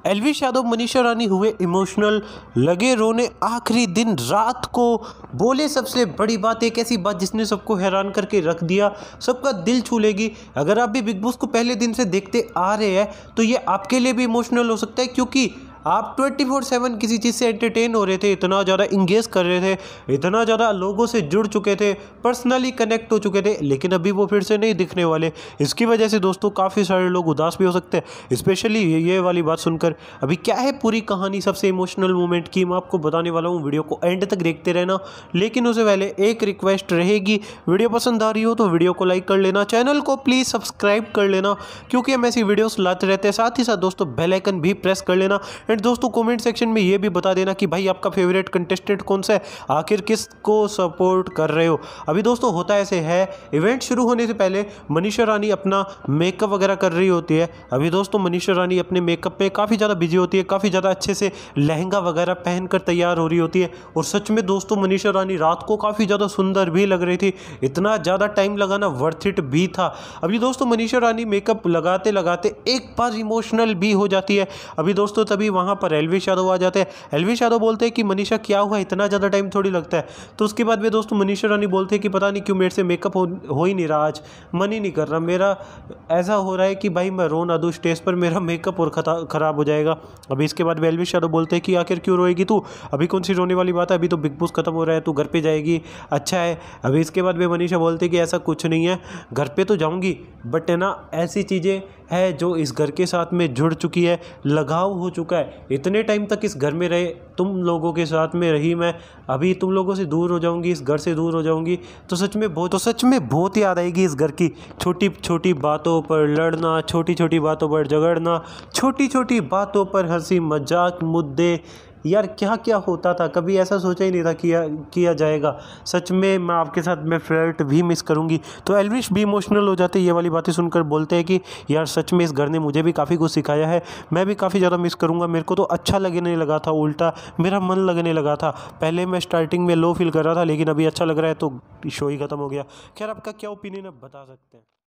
एल्विश यादव मनीषा रानी हुए इमोशनल, लगे रोने आखिरी दिन रात को, बोले सबसे बड़ी बात, एक ऐसी बात जिसने सबको हैरान करके रख दिया, सबका दिल छू लेगी। अगर आप भी बिग बॉस को पहले दिन से देखते आ रहे हैं तो ये आपके लिए भी इमोशनल हो सकता है, क्योंकि आप 24/7 किसी चीज़ से एंटरटेन हो रहे थे, इतना ज़्यादा इंगेज कर रहे थे, इतना ज़्यादा लोगों से जुड़ चुके थे, पर्सनली कनेक्ट हो चुके थे, लेकिन अभी वो फिर से नहीं दिखने वाले। इसकी वजह से दोस्तों काफ़ी सारे लोग उदास भी हो सकते हैं, स्पेशली ये वाली बात सुनकर। अभी क्या है पूरी कहानी सबसे इमोशनल मोमेंट की, मैं आपको बताने वाला हूँ। वीडियो को एंड तक देखते रहना, लेकिन उससे पहले एक रिक्वेस्ट रहेगी, वीडियो पसंद आ रही हो तो वीडियो को लाइक कर लेना, चैनल को प्लीज़ सब्सक्राइब कर लेना, क्योंकि हम ऐसी वीडियोस लाते रहते हैं। साथ ही साथ दोस्तों बेल आइकन भी प्रेस कर लेना। एंड दोस्तों कमेंट सेक्शन में ये भी बता देना कि भाई आपका फेवरेट कंटेस्टेंट कौन सा है, आखिर किसको सपोर्ट कर रहे हो। अभी दोस्तों होता ऐसे है, इवेंट शुरू होने से पहले मनीषा रानी अपना मेकअप वगैरह कर रही होती है। अभी दोस्तों मनीषा रानी अपने मेकअप पे काफ़ी ज़्यादा बिजी होती है, काफ़ी ज़्यादा अच्छे से लहंगा वगैरह पहनकर तैयार हो रही होती है। और सच में दोस्तों मनीषा रानी रात को काफ़ी ज़्यादा सुंदर भी लग रही थी, इतना ज़्यादा टाइम लगाना वर्थ इट भी था। अभी दोस्तों मनीषा रानी मेकअप लगाते लगाते एक बार इमोशनल भी हो जाती है। अभी दोस्तों तभी वहाँ पर एल्विश यादव आ जाते हैं। एल्विश यादव बोलते हैं कि मनीषा क्या हुआ, इतना ज़्यादा टाइम थोड़ी लगता है। तो उसके बाद में दोस्तों मनीषा रानी बोलते हैं कि पता नहीं क्यों मेरे से मेकअप हो ही नहीं रहा, आज मन ही नहीं कर रहा, मेरा ऐसा हो रहा है कि भाई मैं रो ना दूँ स्टेज पर, मेरा मेकअप और ख़राब हो जाएगा। अभी इसके बाद एल्विश यादव बोलते हैं कि आखिर क्यों रोएगी तू, अभी कौन सी रोने वाली बात है, अभी तो बिग बॉस खत्म हो रहा है, तू घर पे जाएगी, अच्छा है। अभी इसके बाद में मनीषा बोलते हैं कि ऐसा कुछ नहीं है, घर पे तो जाऊंगी, बट है ना ऐसी चीज़ें है जो इस घर के साथ में जुड़ चुकी है, लगाव हो चुका है। इतने टाइम तक इस घर में रहे, तुम लोगों के साथ में रही मैं, अभी तुम लोगों से दूर हो जाऊंगी, इस घर से दूर हो जाऊंगी तो सच में बहुत याद आएगी इस घर की। छोटी छोटी बातों पर लड़ना, छोटी छोटी बातों पर झगड़ना, छोटी छोटी बातों पर हंसी मजाक, मुद्दे, यार क्या क्या होता था, कभी ऐसा सोचा ही नहीं था किया जाएगा। सच में मैं आपके साथ में फ्लर्ट भी मिस करूंगी। तो एल्विश भी इमोशनल हो जाते ये वाली बातें सुनकर, बोलते हैं कि यार सच में इस घर ने मुझे भी काफ़ी कुछ सिखाया है, मैं भी काफ़ी ज़्यादा मिस करूंगा। मेरे को तो अच्छा लगने लगा था, उल्टा मेरा मन लगने लगा था। पहले मैं स्टार्टिंग में लो फील कर रहा था, लेकिन अभी अच्छा लग रहा है, तो शो ही ख़त्म हो गया। खैर आपका क्या ओपिनियन है बता सकते हैं।